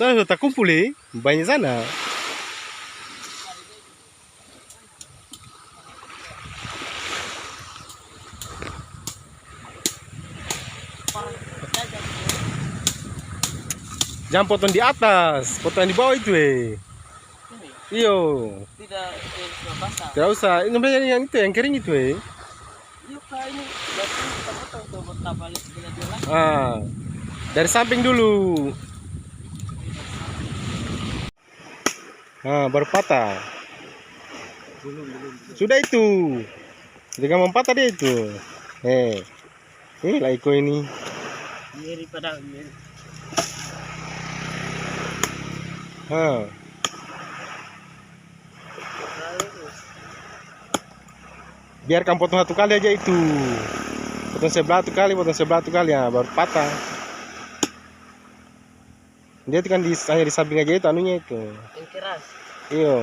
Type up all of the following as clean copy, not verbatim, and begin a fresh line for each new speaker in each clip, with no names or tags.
Sana sudah tak kumpul banyak sana. Jangan potong di atas, potong di bawah itu Iyo.
Tidak basah.
Tidak usah. Ini yang itu yang kering itu
Iya kak, ini berarti kita potong tuh bertambah balik bila dia lagi.
Dari samping dulu. Baru patah.
Belum.
Sudah itu. Jangan mempatah dia itu. Lah Iko ini.
Miri pada miri.
Biarkan potong satu kali aja itu. Potong sebelah satu kali ya, baru patah. Dia kan hanya di samping aja itu anunya itu.
Yang keras.
Iya.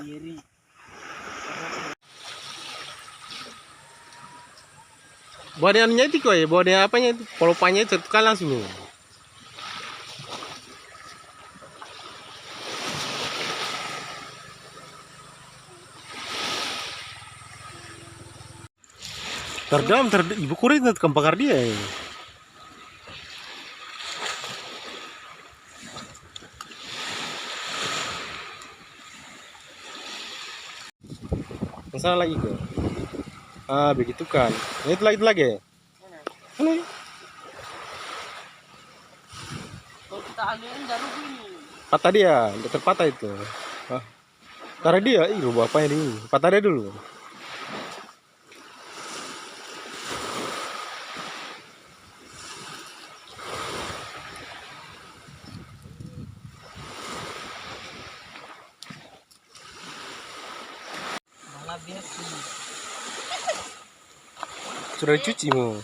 Miri.
Buat anunya itu kok buat apanya itu, polopannya itu kan langsung. Terdalam ibu kurit nanti kembakar dia. Masalah lagi kok. Begitu kan. Itu lagi. Ini.
Kalau kita alirin baru gini.
Patah dia, udah terpatah itu. Taruh dia, rubah apa ini? Patah dia dulu.
Malah biasa.
Sudah dicuci mu.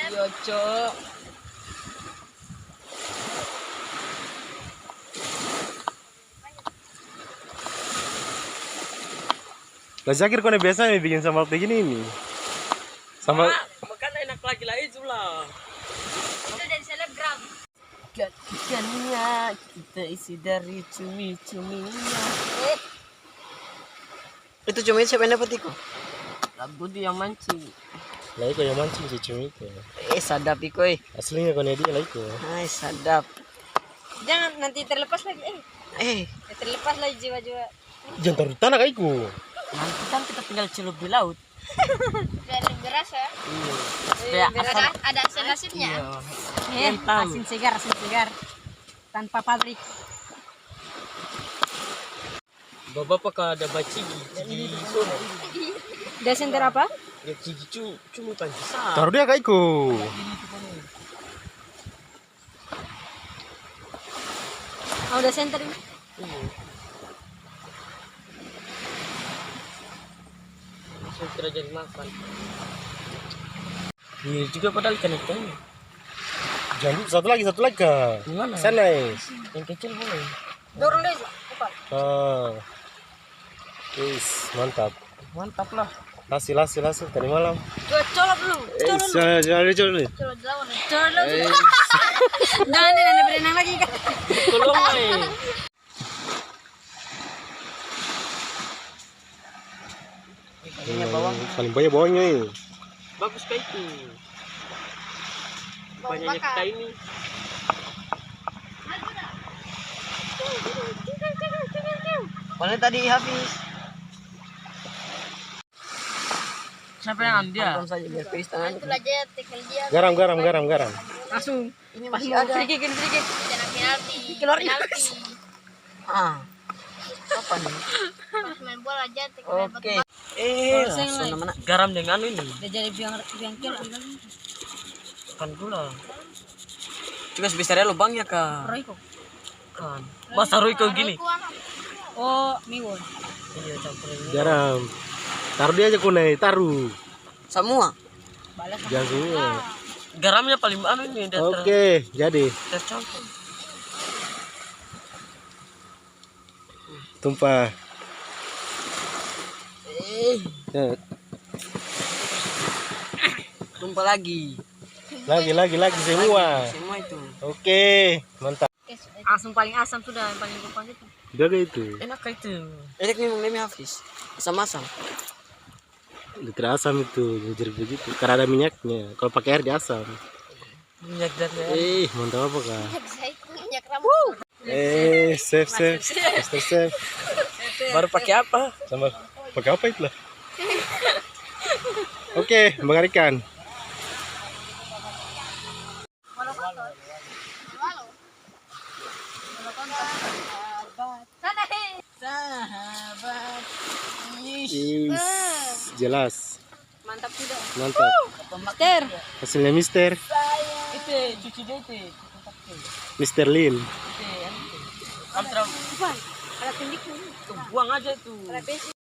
Iya cok.
Lah Zakir kau biasa bikin sambal begini ini. Sambal.
Makan enak lagi itu lah.
Itu dari selebgram.
Ikannya kita isi dari cumi-cuminya. Itu cumi siapa yang dapat itu? Lagu dia yang mancing.
Lah itu yang mancing si cumi itu.
Sadap iko
Aslinya kau dia lah itu.
Sadap.
Jangan nanti terlepas lagi. Terlepas lagi jiwa-jiwa.
Jangan taruh di tanah kaiku.
Nanti kan kita tinggal celup di laut.
Biar lebih berasa.
Iya.
Biar ada asin-asinnya.
Asin segar.
Tanpa pabrik.
Bapak ada bacigi di sana.
Udah senter apa?
Ya cigi cumi pan besar.
Taruh dia kaiku.
Udah senter ini.
Sudah jadi makan. Ini juga padahal ikan itu.
Jangan satu lagi kak.
Gimana?
Sana.
Yang kecil boleh.
Dorong deh. Cepat.
Mantap.
Mantap lah.
Hasil tadi malam.
Colok dulu.
Jangan
Colok lawan. Jangan ada berenang lagi kan.
Tolong bawang.
Paling banyak bawangnya ini.
Bagus kayak itu. Banyaknya kita ini. Mana tadi habis? Siapa yang ambil? Saja biar
Itu aja tekel dia.
Garam.
Langsung.
Ini masih ada.
Sedikit. Jangan penalti.
Apa nih?
Pas main bola aja tekel
Oke. Langsung mana? Garam dengan ini.
Udah jadi biangkil
Kan gula. Juga sebesarnya lubangnya kak.
Royko.
Kan. Masa Royko gini?
Oh, miwon.
Iya campurin.
Garam. Taruh dia aja kunai, taruh.
Semua.
Balas.
Jangan semua.
Garamnya paling anu ini.
Oke, jadi.
Tercampur.
Tumpah. Ya,
Tumpah lagi.
lagi semua.
Semua itu.
Oke, mantap.
Asam paling asam sudah yang paling kupas itu.
Jaga itu.
Enak itu. Enak memang demi Hafiz. Asam-asam.
Tidak asam itu, jujur begitu. Karena ada minyaknya. Kalau pakai air dia asam.
Minyak dan
Mantap apa kak?
Minyak rambut.
Chef. Master chef.
baru pakai apa?
Sama pakai apa itu lah? Oke, bakar ikan.
Sahabat.
Jelas.
Mantap sudah.
Mantap.
Mister.
Hasilnya Mister.
Itu cuci dia itu.
Mister Lin.
Antara
Bukan. Ada tindik dulu.
tuh, buang aja itu.
Ada besi.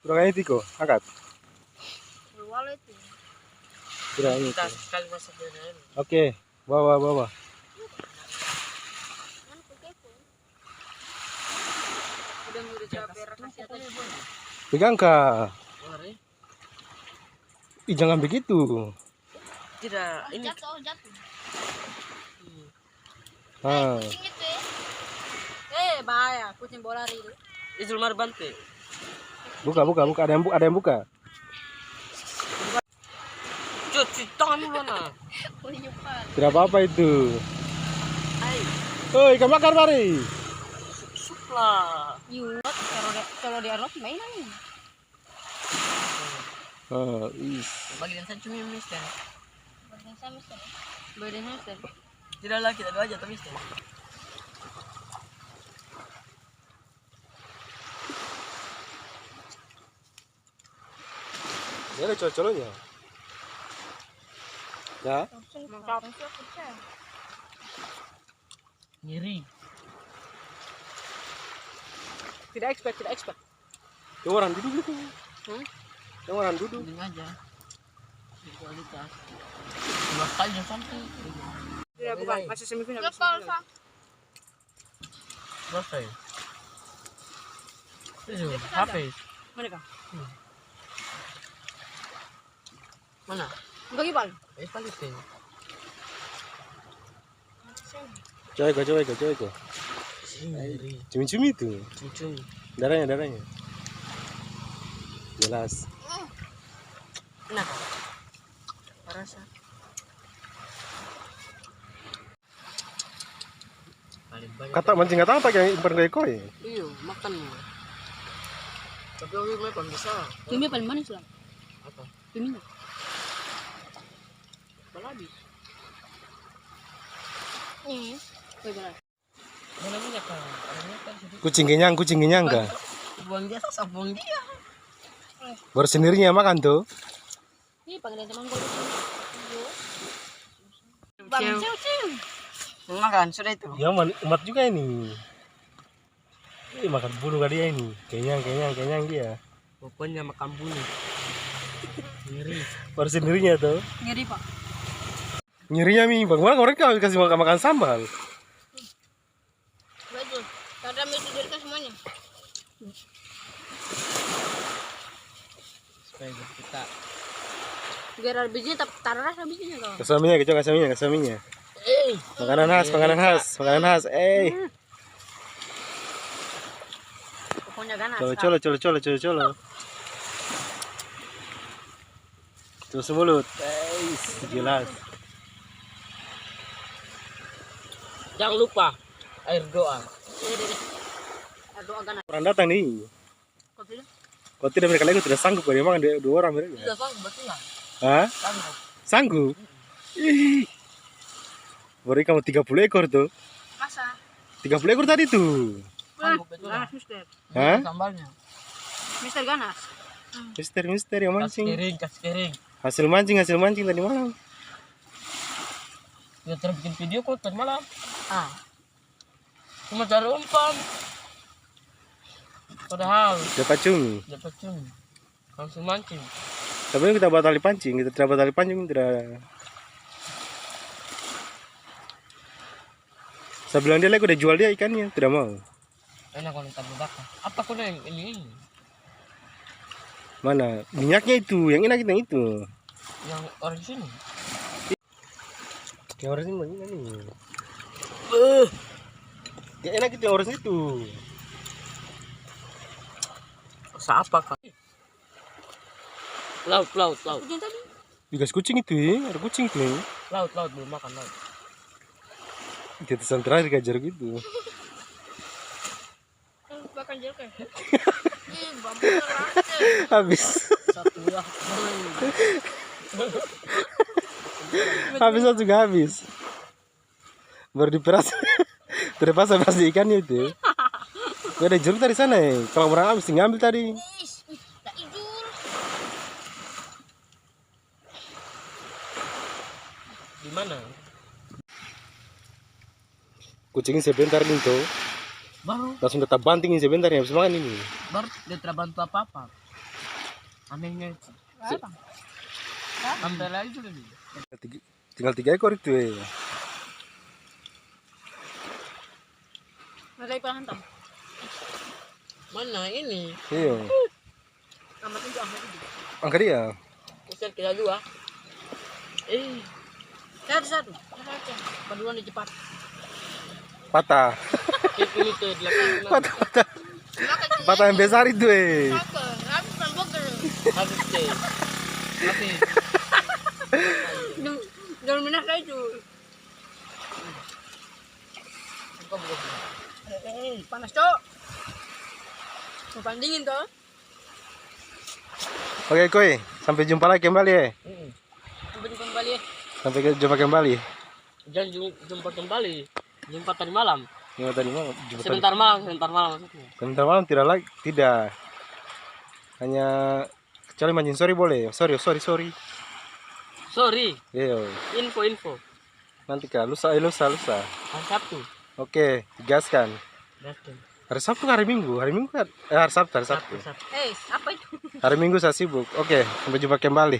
Kurang ini tiko, angkat.
Walau itu.
Kurang ini.
Kita sekali masuk di dalam.
Oke, bawa.
Udah udah capek kasih atas.
Pegang kak.
Mari.
Ih, jangan begitu.
Tidak, ini
Jatuh.
Ah,
Kucing itu bahaya, kucing bola itu.
itu lemar bante.
buka. Ada yang buka.
Cuci tangan lu mana?
Tidak apa-apa itu.
Hai,
Oh, ikan bakar mari.
sup lah.
Yuk, kalau dia rot mainan nih.
Oh, is.
Bagian saya cumi mister.
Badannya mister.
Tidak lah, kita dua aja tapi mister.
Ini ada colo-colonya. Ya,
Mantap.
Ngiri.
Tidak expert.
yang orang duduk itu. Yang orang duduk.
Ini aja. Di kualitas. Dua kali sampai.
Tidak bukan, masih semifinal.
Selesai. Itu, Hafiz.
Mana kah?
Mana?
Bagi bal.
Palitin.
Coba.
Ngiri.
Cumi-cumi itu.
Cumi.
Darahnya. Jelas.
Enak. Rasa. Paling banyak.
Kata mancing kata apa yang impan kayak koi?
Iya, makan mu. Tapi aku makan bisa.
Cumi paling manis lah.
Apa?
Cumi.
Apalagi?
Nih. Bagaimana?
Mana minyak kan? Minyak kan sedikit.
Kucing kenyang kah?
Buang dia, buang dia.
Baru sendirinya makan tuh.
Ini panggilan teman gue. Bang, cium.
Makan sudah itu.
Ya umat juga ini. Makan bulu kali dia ini. Kenyang dia.
Pokoknya makan bulu. Ngiri.
Baru sendirinya tuh.
Ngeri pak.
Nyirinya mi, bang orang kasih makan sambal.
Betul. Karena mesti dirikan semuanya.
Supaya kita.
Biar ada bijinya, taruh rasa bijinya kau.
Kasaminya. Makanan khas.
Pokoknya ganas.
Colo. Terus mulut. Jelas.
Jangan lupa air doa.
Doa ganas.
Orang datang nih.
Kau tidak?
Kalau tidak mereka lagi tidak sanggup kalau makan dua orang mereka.
Sudah sanggup betul lah.
Hah?
Sanggup.
Sanggup? Ih. Baru kamu 30 ekor tuh.
Masa?
30 ekor tadi tuh.
Sanggup betul lah.
Ganas mister.
Hah?
Sambalnya.
Mister ganas.
Mister yang mancing.
Kas kering.
Hasil mancing tadi malam.
Kita terbikin video kok tadi malam. Cuma cari umpan. Padahal
Dapat cumi.
dapat cumi. Langsung mancing.
Tapi kita buat tali pancing, kita tidak buat tali pancing tidak. Saya bilang dia lagi udah jual dia ikannya, tidak mau.
Enak kalau kita bakar. Apa kau yang ini?
Mana minyaknya itu, yang enak itu.
Yang orang sini.
Yang orang ini mana nih? Yang enak itu yang orang itu.
Siapa kak? Laut.
Hujan tadi.
Digas kucing itu ya, ada kucing tuh.
Laut belum makan laut.
Kita terakhir kejar gitu.
Bahkan jelek. Bambu rasa.
Habis.
Satu ya.
Habis juga habis. Baru diperas. Terlepas pasti ikannya itu. Gak ada jeruk dari sana ya. Kalau orang habis ngambil tadi.
Tak tidur.
Di mana?
Kucingin sebentar nih tuh.
Baru
Langsung tetap bantingin sebentar ya habis makan ini.
dia tidak bantu apa-apa. Anehnya itu.
Apa?
Ambil lagi sudah nih.
Tinggal 3 ekor itu ya.
Ada ikan hantam.
Mana ini?
Iya.
Amat itu amat itu.
Angkat dia.
Usir kita dua.
Satu.
Kedua nih cepat.
Patah.
Ini tuh
Patah. Patah yang besar itu
Habis hamburger.
habis deh. Habis.
Jangan minah kayak itu. Panas cok. Panas dingin toh.
Oke koi, sampai jumpa lagi kembali ya.
Sampai kembali.
Sampai jumpa kembali.
Jangan jumpa kembali. Jumpa tadi malam.
Jumpa tadi malam.
Sebentar malam maksudnya.
Sebentar malam tidak. Hanya kecuali mancing sorry boleh. Sorry.
Sorry.
Iya.
Info.
Nanti kah lusa.
Hari Sabtu.
Oke, gaskan.
Datang.
Hari Sabtu hari Minggu kan? Hari Sabtu.
Sabtu.
Apa itu?
Hari Minggu saya sibuk. Oke, sampai jumpa kembali.